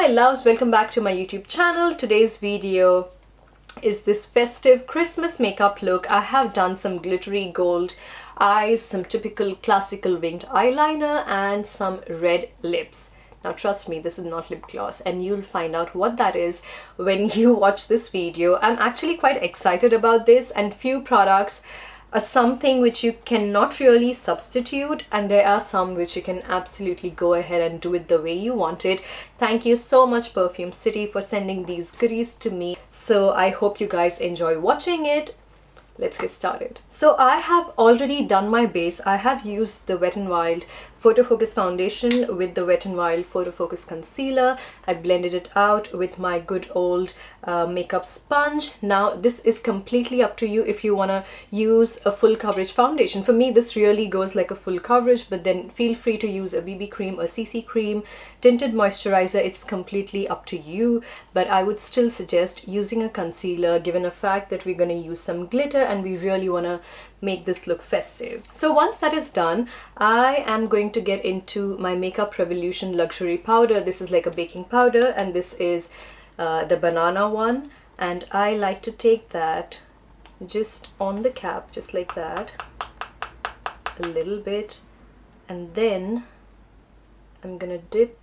my loves, welcome back to my YouTube channel. Today's video is this festive Christmas makeup look. I have done some glittery gold eyes, some typical classical winged eyeliner and some red lips. Now trust me, this is not lip gloss and you'll find out what that is when you watch this video. I'm actually quite excited about this, and few products are something which you cannot really substitute, and there are some which you can absolutely go ahead and do it the way you want it. Thank you so much Perfume City for sending these goodies to me. So I hope you guys enjoy watching it. Let's get started. So I have already done my base. I have used the Wet n Wild Photo Focus foundation with the Wet n Wild Photo Focus concealer. I blended it out with my good old makeup sponge. Now this is completely up to you if you want to use a full coverage foundation. For me this really goes like a full coverage, but then feel free to use a BB cream, a CC cream, tinted moisturizer. It's completely up to you, but I would still suggest using a concealer given the fact that we're going to use some glitter and we really want to make this look festive. So once that is done, I am going to get into my Makeup Revolution luxury powder. This is like a baking powder and this is the banana one, and I like to take that just on the cap, just like that, a little bit, and then I'm gonna dip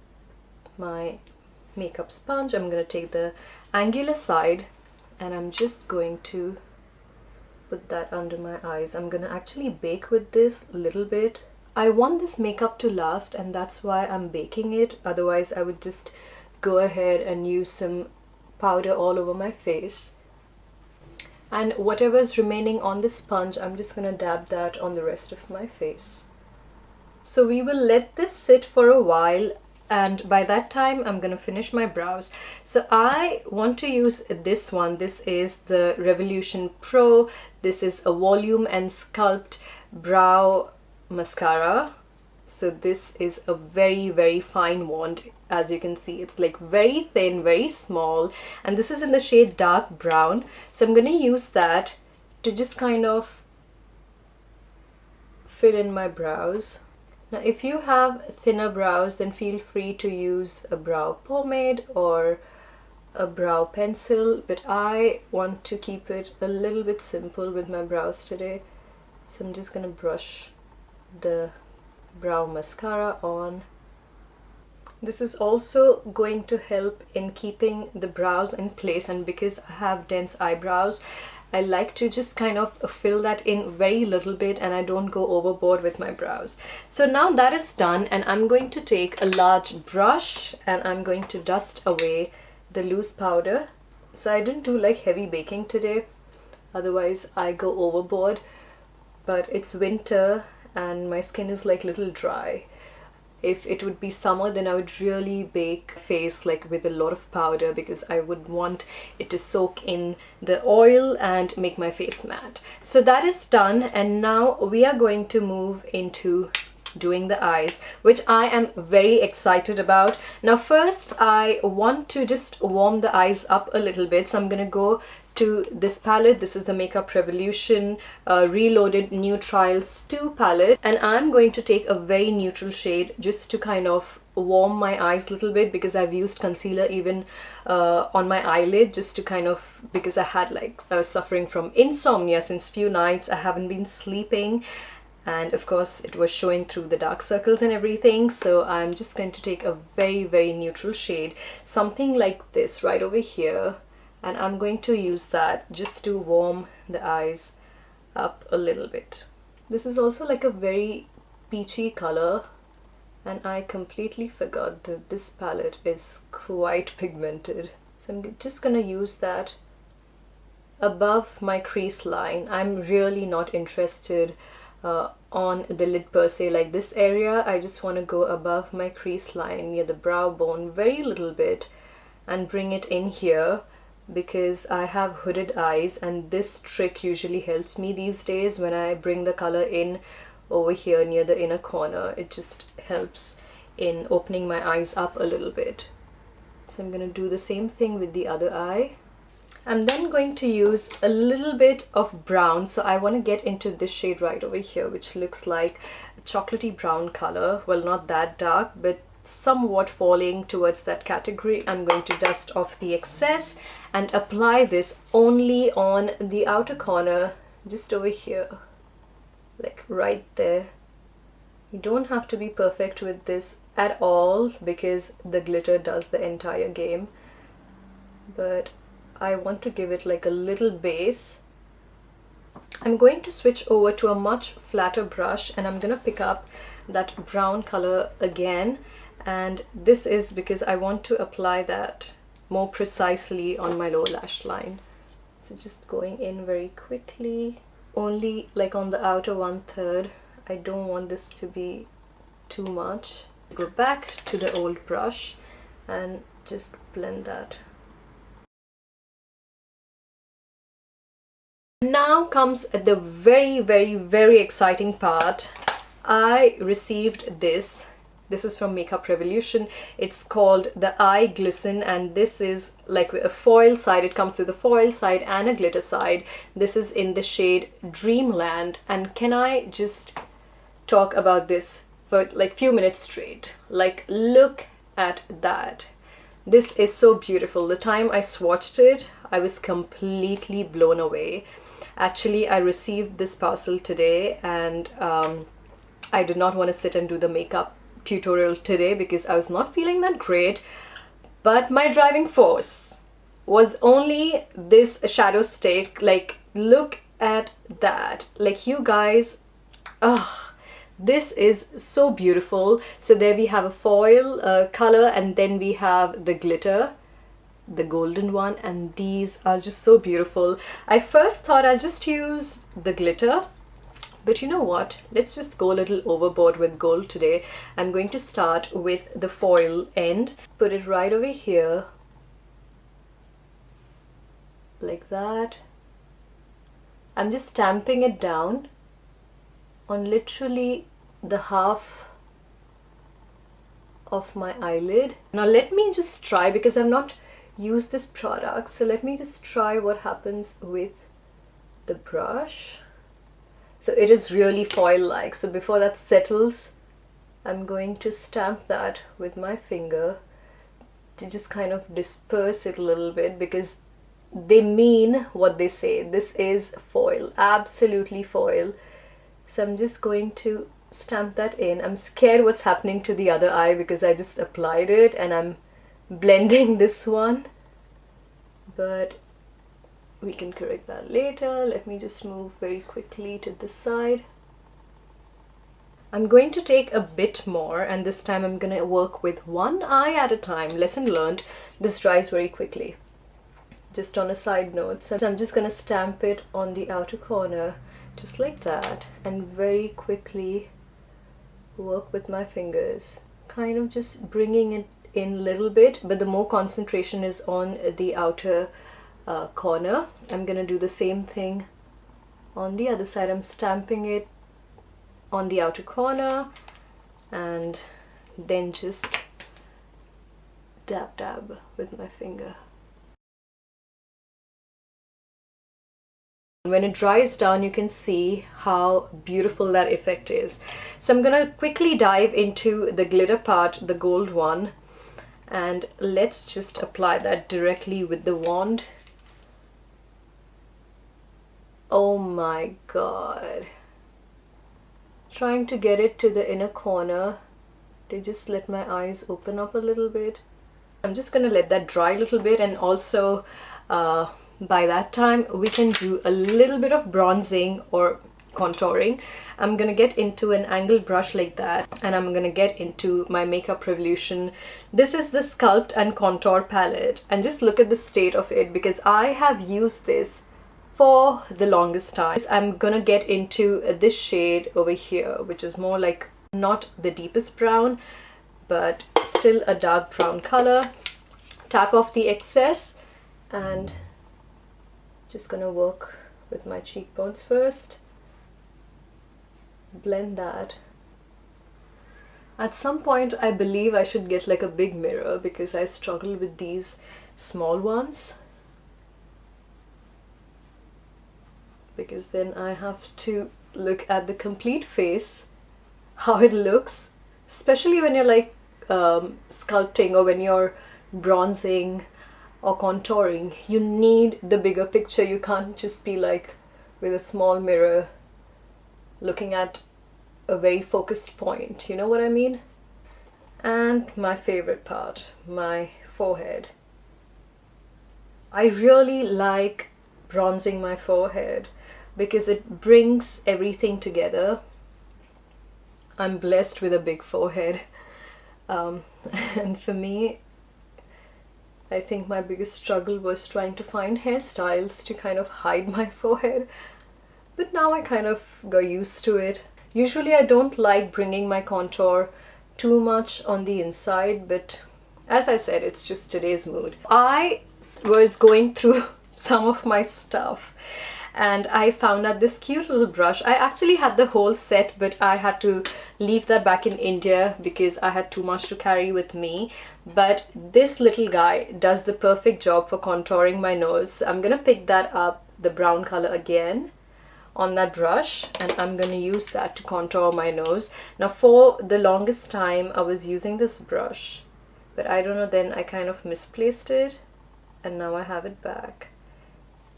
my makeup sponge. I'm gonna take the angular side and I'm just going to put that under my eyes. I'm gonna actually bake with this a little bit. I want this makeup to last and that's why I'm baking it. Otherwise I would just go ahead and use some powder all over my face. And whatever's remaining on the sponge, I'm just gonna dab that on the rest of my face. So we will let this sit for a while, and by that time I'm gonna finish my brows. So I want to use this one. This is the Revolution Pro. This is a volume and sculpt brow mascara. So this is a very fine wand. As you can see, it's like very thin, very small, and this is in the shade dark brown. So I'm gonna use that to just kind of fill in my brows. Now if you have thinner brows, then feel free to use a brow pomade or a brow pencil, but I want to keep it a little bit simple with my brows today. So I'm just gonna brush the brow mascara on. This is also going to help in keeping the brows in place, and because I have dense eyebrows, I like to just kind of fill that in very little bit and I don't go overboard with my brows. So now that is done, and I'm going to take a large brush and I'm going to dust away the loose powder. So I didn't do like heavy baking today, otherwise I go overboard, but it's winter and my skin is like little dry. If it would be summer, then I would really bake face like with a lot of powder because I would want it to soak in the oil and make my face matte. So that is done, and now we are going to move into doing the eyes, which I am very excited about. Now first I want to just warm the eyes up a little bit, so I'm gonna go to this palette. This is the Makeup Revolution Reloaded New Trials 2 palette, and I'm going to take a very neutral shade just to kind of warm my eyes a little bit, because I've used concealer even on my eyelid just to kind of, because I was suffering from insomnia since few nights. I haven't been sleeping, and of course it was showing through the dark circles and everything. So I'm just going to take a very neutral shade, something like this right over here, and I'm going to use that just to warm the eyes up a little bit. This is also like a very peachy color, and I completely forgot that this palette is quite pigmented. So I'm just gonna use that above my crease line. I'm really not interested on the lid per se, like this area. I just want to go above my crease line near the brow bone very little bit and bring it in here, because I have hooded eyes and this trick usually helps me these days. When I bring the color in over here near the inner corner, it just helps in opening my eyes up a little bit. So I'm going to do the same thing with the other eye. I'm then going to use a little bit of brown. So I want to get into this shade right over here, which looks like a chocolatey brown color. Well, not that dark, but somewhat falling towards that category. I'm going to dust off the excess and apply this only on the outer corner, just over here, like right there. You don't have to be perfect with this at all because the glitter does the entire game, but I want to give it like a little base. I'm going to switch over to a much flatter brush and I'm gonna pick up that brown color again, and this is because I want to apply that more precisely on my lower lash line. So just going in very quickly, only like on the outer 1/3. I don't want this to be too much. Go back to the old brush and just blend that. Now comes the very exciting part. I received this. This is from Makeup Revolution. It's called the Eye Glisten, and this is like a foil side. It comes with a foil side and a glitter side. This is in the shade Dreamland, and can I just talk about this for like few minutes straight? Like, look at that. This is so beautiful. The time I swatched it, I was completely blown away. Actually, I received this parcel today, and I did not want to sit and do the makeup tutorial today because I was not feeling that great, but my driving force was only this shadow stick. Like, look at that. Like, you guys, this is so beautiful. So there we have a foil color, and then we have the glitter, the golden one, and these are just so beautiful. I first thought I'll just use the glitter, but you know what, let's just go a little overboard with gold today. I'm going to start with the foil end, put it right over here like that. I'm just stamping it down on literally the half of my eyelid. Now let me just try, because I've not used this product, so let me just try what happens with the brush. So it is really foil like. So before that settles, I'm going to stamp that with my finger to just kind of disperse it a little bit, because they mean what they say. This is foil, absolutely foil. So I'm just going to stamp that in. I'm scared what's happening to the other eye because I just applied it and I'm blending this one, but we can correct that later. Let me just move very quickly to this side. I'm going to take a bit more, and this time I'm going to work with one eye at a time. Lesson learned. This dries very quickly. Just on a side note, so I'm just going to stamp it on the outer corner just like that, and very quickly work with my fingers, kind of just bringing it in a little bit, but the more concentration is on the outer corner. I'm gonna do the same thing on the other side. I'm stamping it on the outer corner and then just dab with my finger. When it dries down, you can see how beautiful that effect is. So I'm gonna quickly dive into the glitter part, the gold one, and let's just apply that directly with the wand. Oh my god. Trying to get it to the inner corner to just let my eyes open up a little bit. I'm just gonna let that dry a little bit, and also by that time we can do a little bit of bronzing or contouring. I'm gonna get into an angled brush like that, and I'm gonna get into my Makeup Revolution. This is the Sculpt and Contour palette, and just look at the state of it, because I have used this for the longest time. I'm gonna get into this shade over here, which is more like not the deepest brown, but still a dark brown color. Tap off the excess, and just gonna work with my cheekbones first. Blend that. At some point I believe I should get like a big mirror, because I struggle with these small ones, because then I have to look at the complete face, how it looks, especially when you're like sculpting or when you're bronzing or contouring, you need the bigger picture. You can't just be like with a small mirror looking at a very focused point, you know what I mean? And my favorite part, my forehead. I really like bronzing my forehead because it brings everything together. I'm blessed with a big forehead, and for me, I think my biggest struggle was trying to find hairstyles to kind of hide my forehead, but now I kind of got used to it. Usually I don't like bringing my contour too much on the inside, but as I said, it's just today's mood. I was going through some of my stuff and I found out this cute little brush. I actually had the whole set, but I had to leave that back in India because I had too much to carry with me. But this little guy does the perfect job for contouring my nose. So I'm gonna pick that up, the brown color again, on that brush, and I'm gonna use that to contour my nose. Now for the longest time I was using this brush, but I don't know, then I kind of misplaced it and now I have it back.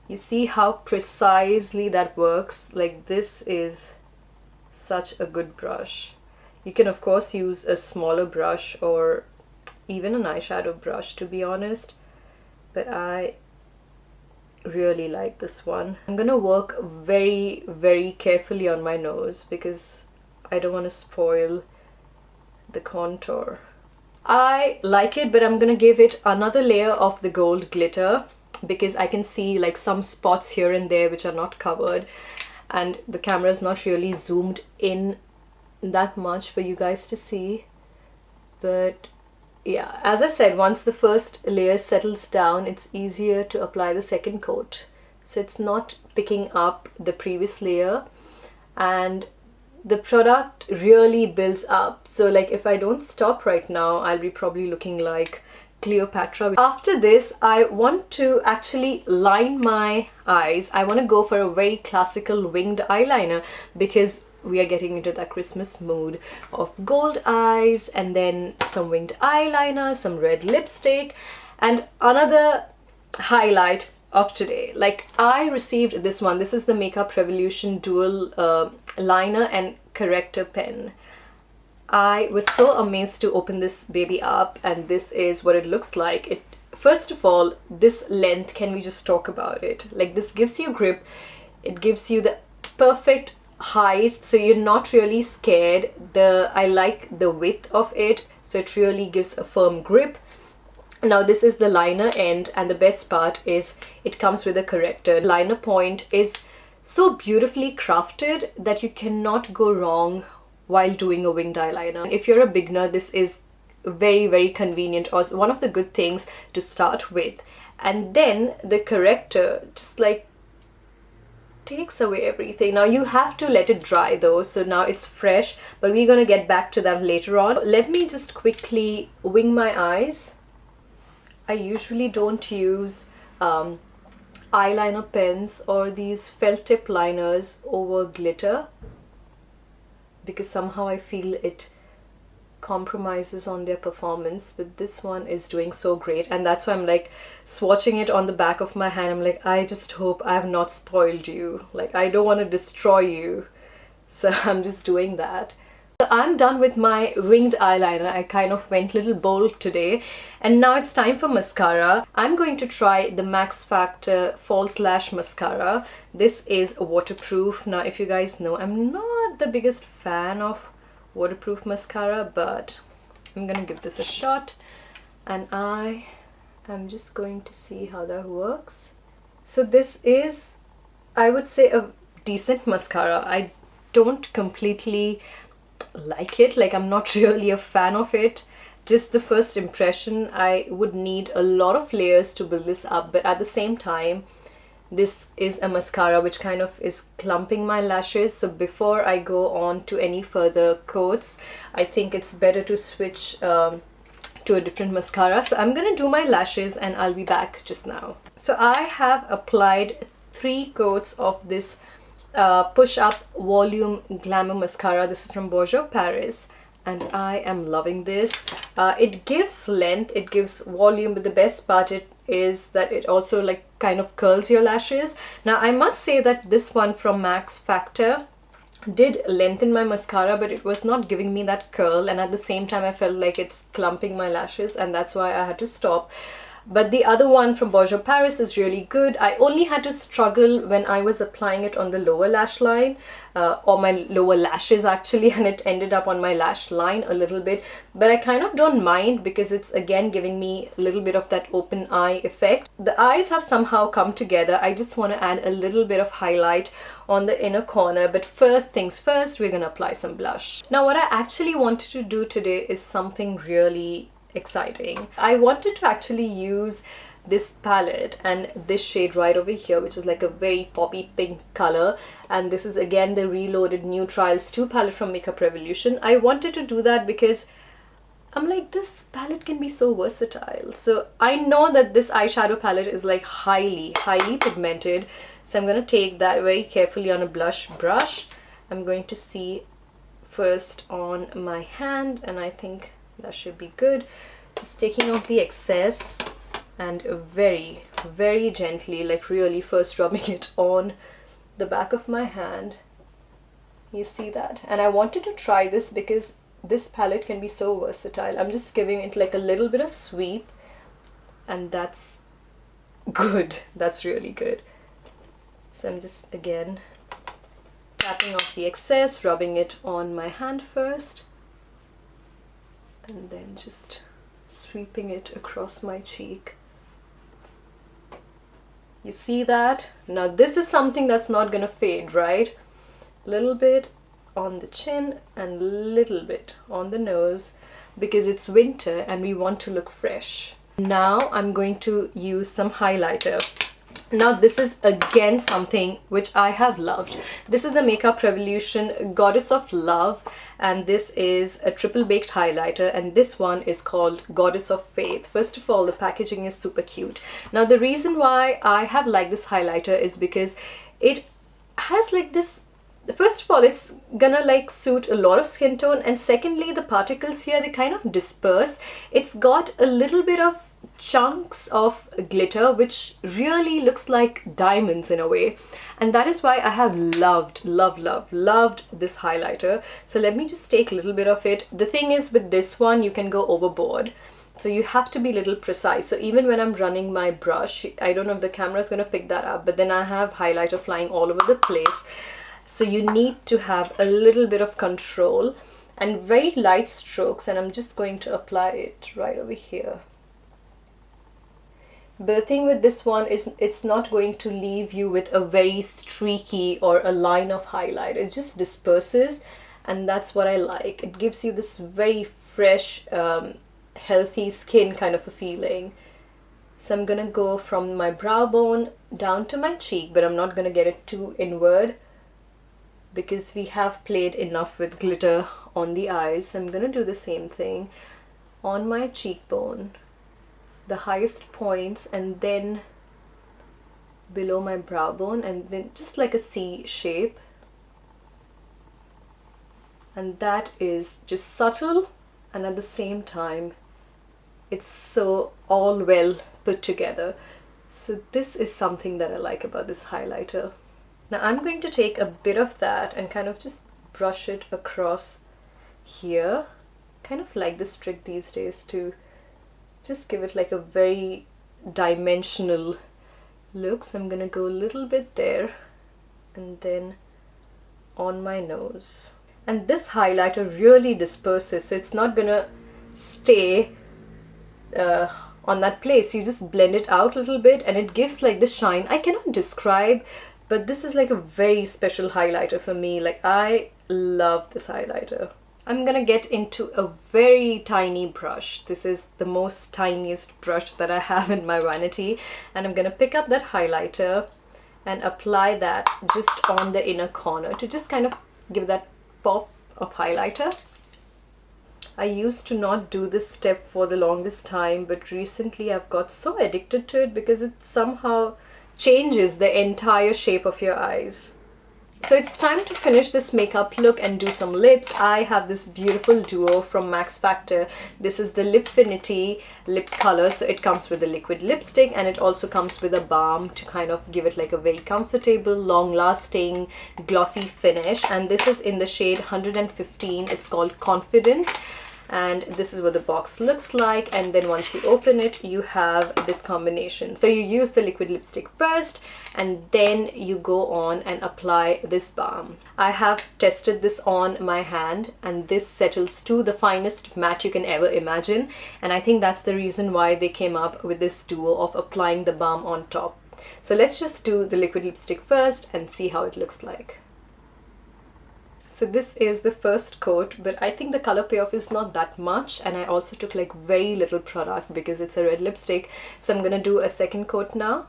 You see how precisely that works? Like, this is such a good brush. You can of course use a smaller brush or even an eyeshadow brush, to be honest, but I really like this one. I'm gonna work very, very carefully on my nose because I don't want to spoil the contour. I like it, but I'm gonna give it another layer of the gold glitter because I can see like some spots here and there which are not covered, and the camera is not really zoomed in that much for you guys to see. But yeah, as I said, once the first layer settles down, it's easier to apply the second coat, so it's not picking up the previous layer, and the product really builds up. So like if I don't stop right now, I'll be probably looking like Cleopatra. After this, I want to actually line my eyes. I want to go for a very classical winged eyeliner because we are getting into that Christmas mood of gold eyes and then some winged eyeliner, some red lipstick, and another highlight of today. Like, I received this one. This is the Makeup Revolution dual liner and corrector pen. I was so amazed to open this baby up, and this is what it looks like. It, first of all, this length, can we just talk about it? Like, this gives you grip, it gives you the perfect height, so you're not really scared. I like the width of it, so it really gives a firm grip. Now this is the liner end, and the best part is it comes with a corrector. Liner point is so beautifully crafted that you cannot go wrong while doing a winged eyeliner. If you're a beginner, this is very, very convenient, or one of the good things to start with. And then the corrector just like takes away everything. Now you have to let it dry though, so now it's fresh, but we're gonna get back to that later on. Let me just quickly wing my eyes. I usually don't use eyeliner pens or these felt tip liners over glitter because somehow I feel it compromises on their performance, but this one is doing so great, and that's why I'm like swatching it on the back of my hand. I'm like, I just hope I have not spoiled you. Like, I don't want to destroy you, so I'm just doing that. So I'm done with my winged eyeliner. I kind of went a little bold today, and now it's time for mascara. I'm going to try the Max Factor False Lash Mascara. This is waterproof. Now, if you guys know, I'm not the biggest fan of waterproof mascara, but I'm gonna give this a shot, and I am just going to see how that works. So this is, I would say, a decent mascara. I don't completely like it, like I'm not really a fan of it. Just the first impression, I would need a lot of layers to build this up, but at the same time this is a mascara which kind of is clumping my lashes. So before I go on to any further coats, I think it's better to switch to a different mascara. So I'm gonna do my lashes and I'll be back just now. So I have applied 3 coats of this Push Up Volume Glamour Mascara. This is from Bourjois Paris, and I am loving this. It gives length, it gives volume, but the best part is that it also like kind of curls your lashes. Now I must say that this one from Max Factor did lengthen my mascara, but it was not giving me that curl, and at the same time I felt like it's clumping my lashes, and that's why I had to stop. But the other one from Bourjois Paris is really good. I only had to struggle when I was applying it on the lower lash line, or my lower lashes actually, and it ended up on my lash line a little bit. But I kind of don't mind because it's again giving me a little bit of that open eye effect. The eyes have somehow come together. I just want to add a little bit of highlight on the inner corner, but first things first, we're gonna apply some blush. Now what I actually wanted to do today is something really exciting. I wanted to actually use this palette and this shade right over here, which is like a very poppy pink color, and this is again the Reloaded New Trials 2 palette from Makeup Revolution. I wanted to do that because I'm like, this palette can be so versatile. So I know that this eyeshadow palette is like highly pigmented, so I'm going to take that very carefully on a blush brush. I'm going to see first on my hand, and I think that should be good. Just taking off the excess and very gently, like really first rubbing it on the back of my hand. You see that? And I wanted to try this because this palette can be so versatile. I'm just giving it like a little bit of sweep, and that's good. That's really good. So I'm just again tapping off the excess, rubbing it on my hand first, and then just sweeping it across my cheek. You see that? Now this is something that's not gonna fade, right? A little bit on the chin and a little bit on the nose because it's winter and we want to look fresh. Now I'm going to use some highlighter. Now this is again something which I have loved. This is the Makeup Revolution Goddess of Love, and this is a triple baked highlighter, and this one is called Goddess of Faith. First of all, the packaging is super cute. Now the reason why I have liked this highlighter is because it has like this, first of all, it's gonna like suit a lot of skin tone, and secondly, the particles here, they kind of disperse. It's got a little bit of chunks of glitter which really looks like diamonds in a way, and that is why I have loved this highlighter. So let me just take a little bit of it. The thing is, with this one you can go overboard, so you have to be a little precise. So even when I'm running my brush, I don't know if the camera is going to pick that up, but then I have highlighter flying all over the place, so you need to have a little bit of control and very light strokes, and I'm just going to apply it right over here. But the thing with this one is it's not going to leave you with a very streaky or a line of highlight. It just disperses, and that's what I like. It gives you this very fresh, healthy skin kind of a feeling. So I'm gonna go from my brow bone down to my cheek, but I'm not gonna get it too inward because we have played enough with glitter on the eyes. So I'm gonna do the same thing on my cheekbone, the highest points, and then below my brow bone, and then just like a C shape. And that is just subtle, and at the same time it's so all well put together. So this is something that I like about this highlighter. Now I'm going to take a bit of that and kind of just brush it across here, kind of like this trick these days to just give it like a very dimensional look. So I'm gonna go a little bit there and then on my nose. And this highlighter really disperses, so it's not gonna stay on that place. You just blend it out a little bit and it gives like this shine. I cannot describe, but this is like a very special highlighter for me. Like, I love this highlighter. I'm gonna get into a very tiny brush. This is the most tiniest brush that I have in my vanity, and I'm gonna pick up that highlighter and apply that just on the inner corner to just kind of give that pop of highlighter. I used to not do this step for the longest time, but recently I've got so addicted to it because it somehow changes the entire shape of your eyes. So it's time to finish this makeup look and do some lips. I have this beautiful duo from Max Factor. This is the Lipfinity lip color. So it comes with a liquid lipstick and it also comes with a balm to kind of give it like a very comfortable, long-lasting, glossy finish. And this is in the shade 115. It's called Confident. And this is what the box looks like, and then once you open it you have this combination. So you use the liquid lipstick first and then you go on and apply this balm. I have tested this on my hand and this settles to the finest matte you can ever imagine, and I think that's the reason why they came up with this duo of applying the balm on top. So let's just do the liquid lipstick first and see how it looks like. So this is the first coat, but I think the color payoff is not that much, and I also took like very little product because it's a red lipstick. So I'm gonna do a second coat now.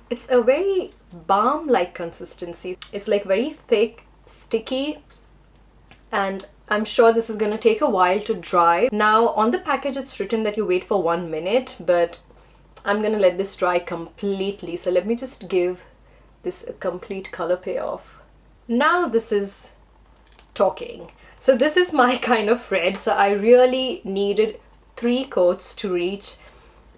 It's a very balm-like consistency. It's like very thick, sticky, and I'm sure this is gonna take a while to dry. Now on the package it's written that you wait for 1 minute, but I'm gonna let this dry completely. So let me just give this a complete color payoff. Now this is talking. So this is my kind of red, so I really needed 3 coats to reach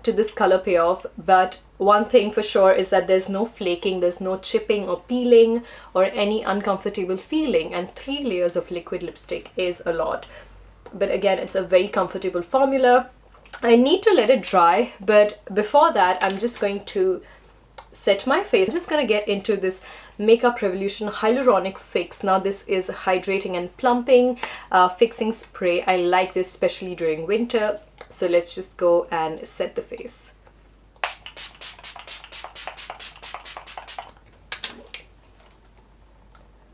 to this color payoff. But one thing for sure is that there's no flaking, there's no chipping or peeling or any uncomfortable feeling, and 3 layers of liquid lipstick is a lot. But again, it's a very comfortable formula. I need to let it dry, but before that I'm just going to set my face. I'm just gonna get into this Makeup Revolution Hyaluronic Fix. Now this is hydrating and plumping fixing spray. I like this especially during winter. So let's just go and set the face.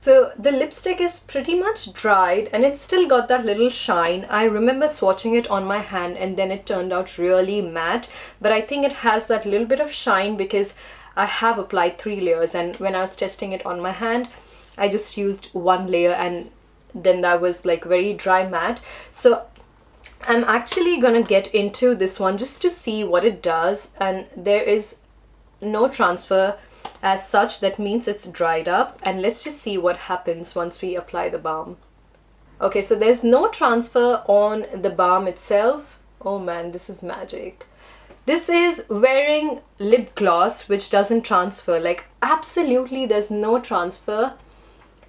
So the lipstick is pretty much dried and it's still got that little shine. I remember swatching it on my hand and then it turned out really matte, but I think it has that little bit of shine because I have applied 3 layers, and when I was testing it on my hand I just used 1 layer and then that was like very dry matte. So I'm actually gonna get into this one just to see what it does, and there is no transfer as such. That means it's dried up, and let's just see what happens once we apply the balm. Okay, so there's no transfer on the balm itself. Oh man, this is magic. This is wearing lip gloss which doesn't transfer, like absolutely there's no transfer,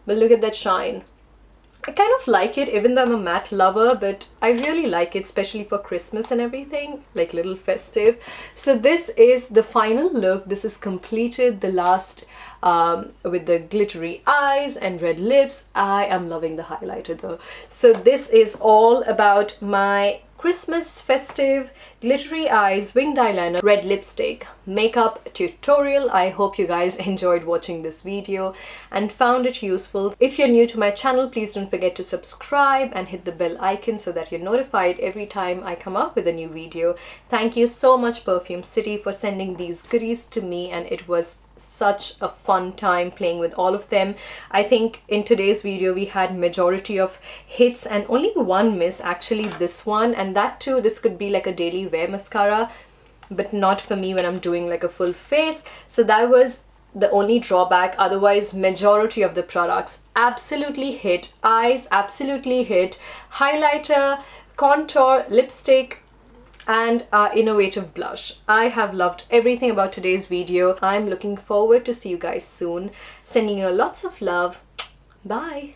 but look at that shine. I kind of like it even though I'm a matte lover, but I really like it, especially for Christmas and everything, like little festive. So this is the final look. This is completed, the last with the glittery eyes and red lips. I am loving the highlighter though. So this is all about my Christmas festive glittery eyes, winged eyeliner, red lipstick makeup tutorial. I hope you guys enjoyed watching this video and found it useful. If you're new to my channel, please don't forget to subscribe and hit the bell icon so that you're notified every time I come up with a new video. Thank you so much Perfume City for sending these goodies to me, and it was such a fun time playing with all of them. I think in today's video we had majority of hits and only 1 miss, actually this one, and that too, this could be like a daily wear mascara but not for me when I'm doing like a full face. So that was the only drawback. Otherwise majority of the products absolutely hit. Eyes absolutely hit, highlighter, contour, lipstick, and innovative blush. I have loved everything about today's video. I'm looking forward to see you guys soon. Sending you lots of love. Bye.